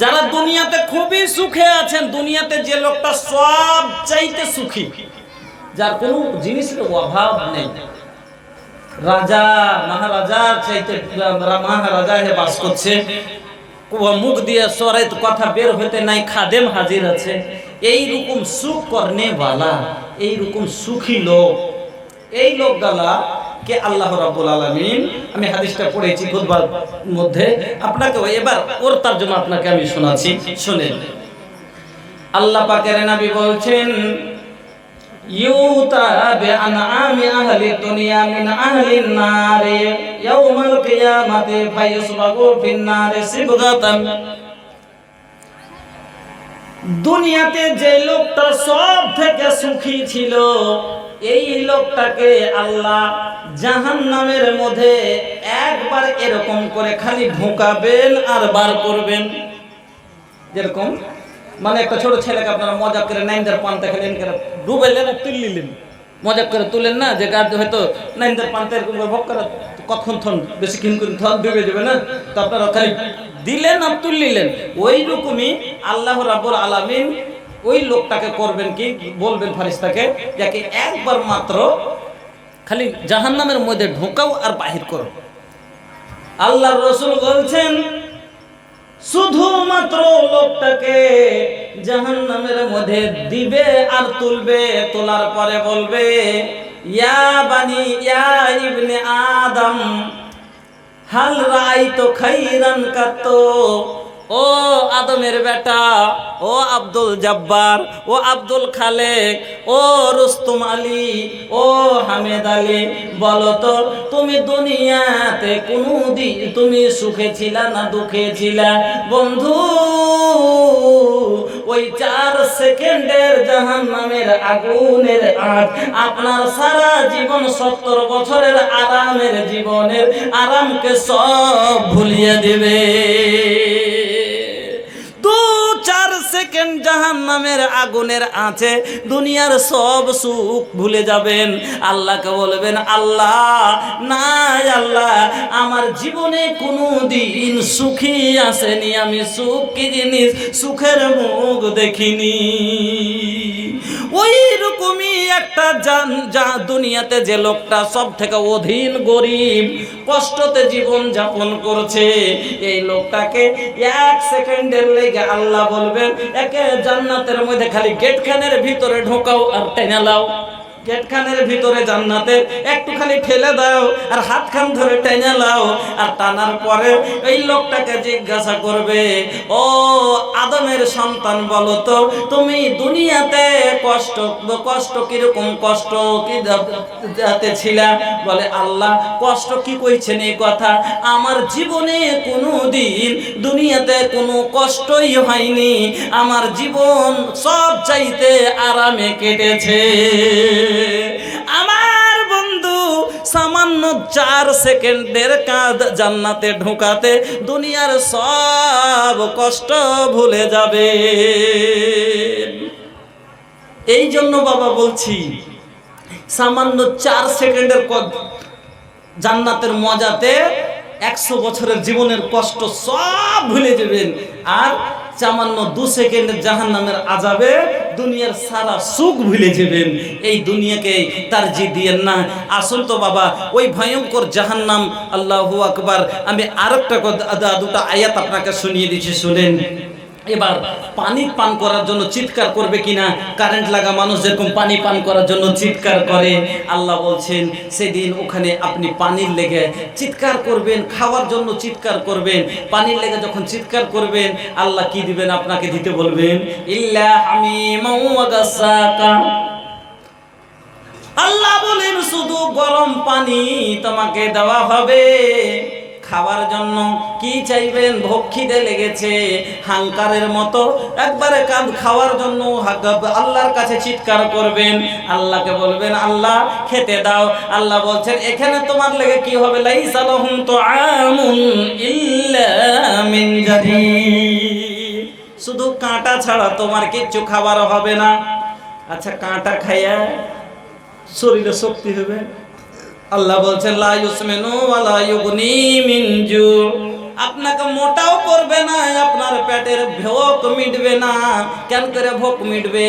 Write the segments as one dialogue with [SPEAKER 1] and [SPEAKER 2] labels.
[SPEAKER 1] যারা দুনিয়াতে খুবই সুখে আছেন, দুনিয়াতে যে লোকটা সব চাইতে সুখী, যার কোনো জিনিসের অভাব নেই, রাজা মহারাজার চাইতে মহারাজা হে বাস করছে, মুখ দিয়ে সরে কথা বের হইতে নাই, খাদেম হাজির আছে, এইরকম সুখ করনে वाला, এইরকম সুখী লোক, এই লোকগুলা কে আল্লাহ রাব্বুল আলামিন, আমি হাদিসটা পড়েছি খুতবার মধ্যে, আপনাকে এবার ওর তরজমা আপনাকে আমি শোনাচ্ছি, শুনেন। আল্লাহ পাকের নবী বলছেন, ইউতা বিআনআমি আহলি দুনিয়া মিন আহলিন নার ইয়াউমাল কিয়ামাতি ফায়ুসবাগু ফিন নার সিবগাতান। দুনিয়াতে যে লোকটা সব থেকে সুখী ছিল, এই লোকটাকে আল্লাহ জাহান্নামের মধ্যে একবার এরকম করে খালি ঢোকাবেন আর বার করবেন। যেরকম মানে একটা ছোট ছেলেকে আপনারা মজা করে নাইনদার পান্তা খেলেন, ডুবাইলেন আর তুললিলেন, মজা করে তুলেন না, যে গাছ হয়তো নাইনদার পান্তা এরকম ভোগ করে কখন থন বেশি ক্ষীণ করে থন ডুবে যাবে না, তো আপনারা খালি দিলেন আর তুললিলেন। ওই রকমই আল্লাহ রাব্বুল আলামিন ওই লোকটাকে করবেন কি, বলবেন ফেরেশতাকে, যাকে একবার মাত্র খালি জাহান্নামের মধ্যে ঢোকাও আর বাহির করো। আল্লাহর রাসূল বলছেন, শুধুমাত্র লোকটাকে জাহান্নামের মধ্যে দিবে আর তুলবে, তোলার পরে বলবে, ইয়া বানি ইয়া ইবনে আদম হাল রাআইতু খাইরান কাত্তু, ও আদমের বেটা, ও আব্দুল জব্বার, ও আব্দুল খালেক, ও রুস্তম আলী, ও হামেদ আলী, বলো তো তুমি দুনিয়াতে কোনদিন তুমি সুখে ছিলা না দুঃখে ছিলা? বন্ধু, ওই 4 সেকেন্ডের জাহান্নামের আগুনের আগ আপনার সারা জীবন 70 বছরের আরামের জীবনের আরামকে সব ভুলিয়ে দেবে। 2-4 সেকেন্ড জাহান্নামের আগুনের আছে, দুনিয়ার সব সুখ ভুলে যাবেন। আল্লাহকে বলবেন, আল্লাহ না, আল্লাহ আমার জীবনে কোনো দিন সুখী আসেনি, আমি সুখ কি জিনিস, সুখের মুখ দেখিনি। ওই রকমই একটা দুনিয়াতে যে লোকটা সব থেকে অধীন গরিব, কষ্টতে জীবন যাপন করছে, এই লোকটাকে 1 সেকেন্ডের লেগে আল্লাহ বলবেন, একে জান্নাতের মধ্যে খালি গেটখানের ভিতরে ঢোকাও আর টেনে লাও, গেটখানের ভিতরে জান্নাতে একটু খালি ঠেলে দাও আর হাতখান ধরে টেনে লাও, আর টানার পরে এই লোকটাকে জিজ্ঞাসা করবে, ও আদমের সন্তান বলো তো তুমি দুনিয়াতে কষ্ট কিরকম কষ্ট কি যাতে ছিলা? বলে, আল্লাহ কষ্ট কি কইছেন এই কথা, আমার জীবনে কোনো দিন দুনিয়াতে কোনো কষ্টই হয়নি, আমার জীবন সব চাইতে আরামে কেটেছে। আমার বন্ধু সামান্য 4 সেকেন্ডের কাজ জান্নাতে ঢোকাতে দুনিয়ার সব কষ্ট ভুলে যাবে। এই জন্য বাবা বলছি, সামান্য 4 সেকেন্ডের জান্নাতের মজাতে 100 বছরের জীবনের কষ্ট সব ভুলে যাবেন, আর সামান্য 2 সেকেন্ডের জাহান্নামের আযাবে দুনিয়ার সারা সুখ ভুলে যাবেন। এই দুনিয়াকে তারজি দিয়েন না। আসুন তো বাবা, ওই ভয়ঙ্কর জাহান্নাম, আল্লাহু আকবার, আমি আরেকটা 2টা আয়াত আপনাকে শুনিয়ে দিচ্ছি, শুনেন। এবার পানি পান করার জন্য চিৎকার করবে কিনা, কারেন্ট লাগা মানুষ যেরকম পানি পান করার জন্য চিৎকার করে, আল্লাহ বলছেন সেদিন ওখানে আপনি পানির লেগে চিৎকার করবেন, খাওয়ার জন্য চিৎকার করবেন। পানির লেগে যখন চিৎকার করবেন, আল্লাহ কি দিবেন আপনাকে? দিতে বলবেন, ইল্লা হামিমান ওয়া গাসাকা। আল্লাহ বলেন শুধু গরম পানি তোমাকে দেওয়া হবে। খাওয়ার জন্য কি চাইবেন? ভোগ খিদে লেগেছে, হাঙ্কারের মতো একবারে কাঁদ, খাওয়ার জন্য আল্লাহর কাছে চিৎকার করবেন, আল্লাহকে বলবেন, আল্লাহ খেতে দাও। আল্লাহ বলছেন, এখানে তোমার লেগে কি হবে? লাইসা লাহুম তুআমুন ইল্লা মিন জারিদ, শুধু কাঁটা ছাড়া তোমার কিচ্ছু খাবার হবে না। আচ্ছা, কাঁটা খাইয়া শরীরে শক্তি হবে? আল্লাহ বলছেন, লা ইউসমিনু ওয়া লা ইউগনি মিন জু, আপনাকে মোটাও করবে না, আপনার পেটের ভোক মিটবে না। কেন করে ভোক মিটবে?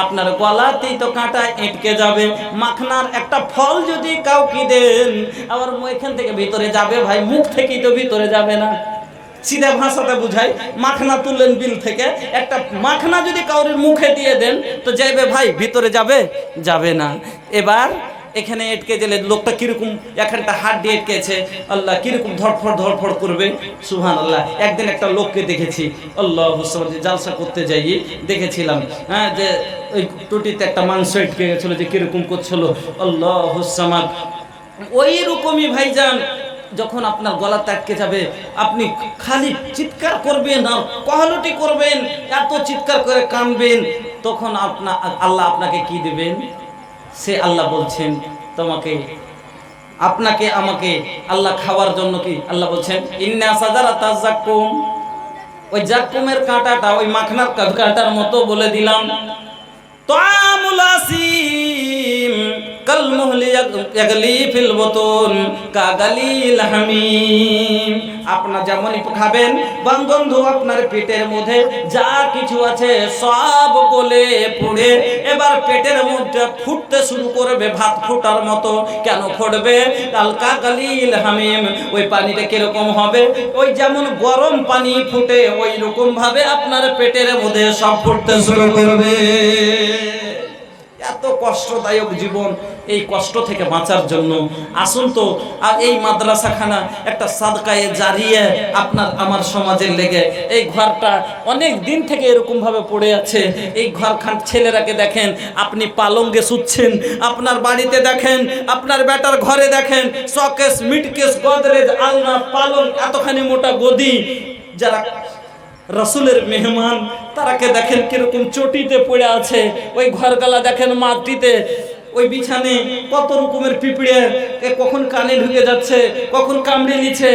[SPEAKER 1] আপনার গলাতেই তো কাঁটা এঁটকে যাবে। মাখনার একটা ফল যদি কাউকে দেন, আবার এখান থেকে ভিতরে যাবে ভাই, মুখ থেকেই তো ভিতরে যাবে না। সিধা ভাষাতে বুঝাই, মাখনা তুললেন বিল থেকে, একটা মাখনা যদি কাউরের মুখে দিয়ে দেন তো যাবে ভাই, ভিতরে যাবে? যাবে না। এবার এখানে এটকে গেলে লোকটা কিরকম, এখানটা হাত দিয়ে এটকেছে, আল্লাহ কিরকম ধরফড় করবে। সুবহানাল্লাহ। একদিন একটা লোককে দেখেছি, আল্লাহ জালসা করতে যাই দেখেছিলাম, হ্যাঁ, যে ওই টুটিতে একটা মাংস এটকে গেছিল, যে কিরকম করছিল, আল্লাহ হুসামাদ। ওই রকমই ভাইজান, যখন আপনার গলা আটকে যাবে, আপনি খালি চিৎকার করবেন আর কহলটি করবেন, এত চিৎকার করে কাঁদবেন, তখন আল্লাহ আপনাকে কি দেবেন? সে আল্লাহ বলছেন তোমাকে, আপনাকে, আমাকে আল্লাহ খাওয়ার জন্য কি আল্লাহ বলছেন ইন্না সাজারাতা যাক্কুম। ওই যাক্কুমের কাঁটাটা ওই মাখনার কাঁটার মতো বলে দিলাম। তাআমুল আসিম কাল মুহলি ইয়াগলি ফিল বুতুন কাগালিল হামিম। আপনার যেমনই খাবেন বন্ধু, আপনার পেটের মধ্যে যা কিছু আছে সব গলে পড়ে এবার পেটের মধ্যে ফুটতে শুরু করবে, ভাত ফোটার মতো। কেন ফুটবে? কাল কাগালিল হামিম। ওই পানিটা কিরকম হবে? ওই যেমন গরম পানি ফুটে ওই রকম ভাবে আপনার পেটের মধ্যে সব ফুটতে শুরু করবে। এত কষ্টদায়ক জীবন, এই কষ্ট থেকে বাঁচার জন্য আসুন তো আর এই মাদ্রাসাখানা একটা সাদকায়ে জারিয়া আপনার আমার সমাজের লেগে। এই ঘরটা অনেক দিন থেকে এরকম ভাবে পড়ে আছে। এই ঘরখান ছেলেরাকে দেখেন, আপনি পালঙ্গে শুচ্ছেন, আপনার বাড়িতে দেখেন, আপনার বেটার ঘরে দেখেন, শকেস, মিটকেস, গদরেজ, আলনা, পালং, এতখানি মোটা গদি। যারা রসুলের মেহমান তারাকে দেখেন কিরকম চটিতে পড়ে আছে। ওই ঘরগালা দেখেন মাটিতে, ওই বিছানে কত রকমের পিঁপড়ে, কখন কানে ঢুকে যাচ্ছে, কখন কামড়ে নিচ্ছে।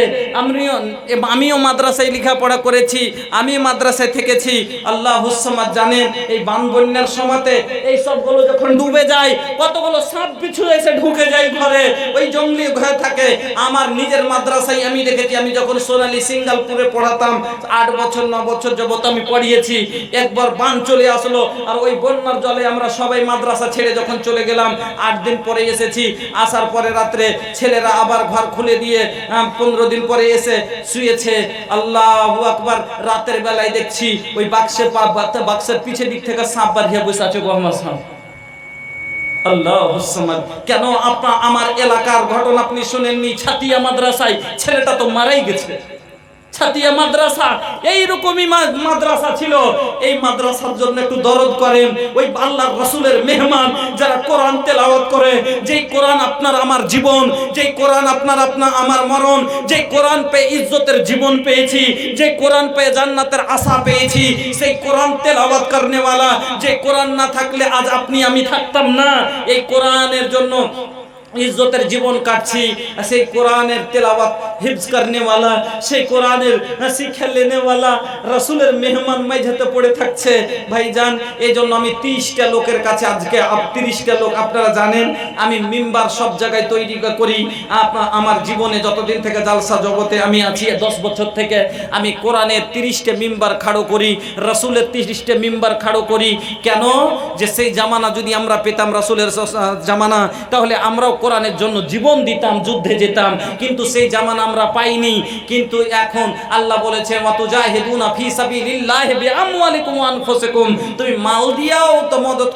[SPEAKER 1] আমিও মাদ্রাসায় লেখাপড়া করেছি, আমি মাদ্রাসায় থেকেছি। আল্লাহ হুসামাদ জানেন, এই বান বন্যার সময়তে এই সবগুলো যখন ডুবে যায়, কতগুলো সাপ পিছু এসে ঢুকে যায় ঘরে, ওই জঙ্গলি ঘরে থাকে। আমার নিজের মাদ্রাসায় আমি দেখেছি, আমি যখন সোনালী সিঙ্গালপুরে পড়াতাম, 8 বছর 9 বছর যাবত আমি পড়িয়েছি। একবার বান চলে আসলো, আর ওই বন্যার জলে আমরা সবাই মাদ্রাসা ছেড়ে যখন চলে গেলাম, 8 দিন পরে এসেছি। আসার পরে রাত্রে ছেলেরা আবার ঘর খুলে দিয়ে 15 দিন পরে এসে শুয়েছে। আল্লাহু আকবার। রাতের বেলায় দেখছি ওই বাক্সের পিছের দিক থেকে সাপ বাঁধিয়ে বসে আছে, গহমা সাপ। আল্লাহু সামাদ। কেন আমার এলাকার ঘটনা আপনি শুনেননি? ছাতিয়া মাদ্রাসায় ছেলেটা তো মারাই গেছে। ছাতিয়া মাদ্রাসা এইরকমই মাদ্রাসা ছিল। এই মাদ্রাসার জন্য একটু দরদ করেন। ওই আল্লাহর রাসূলের মেহমান যারা কোরআন তেলাওয়াত করে, যেই কোরআন আপনার আমার জীবন, যেই কোরআন আপনার আমার মরণ, যেই কোরআন পেয়ে ইজ্জতের জীবন পেয়েছি, যে কোরআন পেয়ে জান্নাতের আশা পেয়েছি, সেই কোরআন তেলাওয়াত করনেওয়ালা, যে কোরআন না থাকলে আজ আপনি আমি থাকতাম না। এই কোরআনের জন্য ইজ্জতের জীবন কাটছি। সেই কোরআনের তেলাওয়াত হিফজ করনেওয়ালা, সেই কোরআনের শিক্ষা লেনেওয়ালা রাসূলের মেহমান মাঝেতে পড়ে থাকছে ভাইজান। এই জন্য আমি 30টা লোকের কাছে আজকে 30টা লোক, আপনারা জানেন আমি মিম্বার সব জায়গায় তৈরি করি। আমার জীবনে যতদিন থেকে জালসা জগতে আমি আছি, 10 বছর থেকে আমি কোরআনের 30টা মিম্বার খাড়ো করি, রাসূলের 30টা মিম্বার খাড়ো করি। কেন? যে সেই জামানা যদি আমরা পেতাম, রাসূলের জামানা, তাহলে আমরাও কোরআনের জন্য জীবন দিতাম, যুদ্ধে যেতাম। কিন্তু সেই জামানা আমরা পাইনি। কিন্তু এখন আল্লাহ বলেছে ওয়াতুজাহিদুনা ফি সাবিলিল্লাহি বিআমওয়ালিকুম ওয়া আনফুসিকুম, তুমি মাল দিয়াও তো মদদ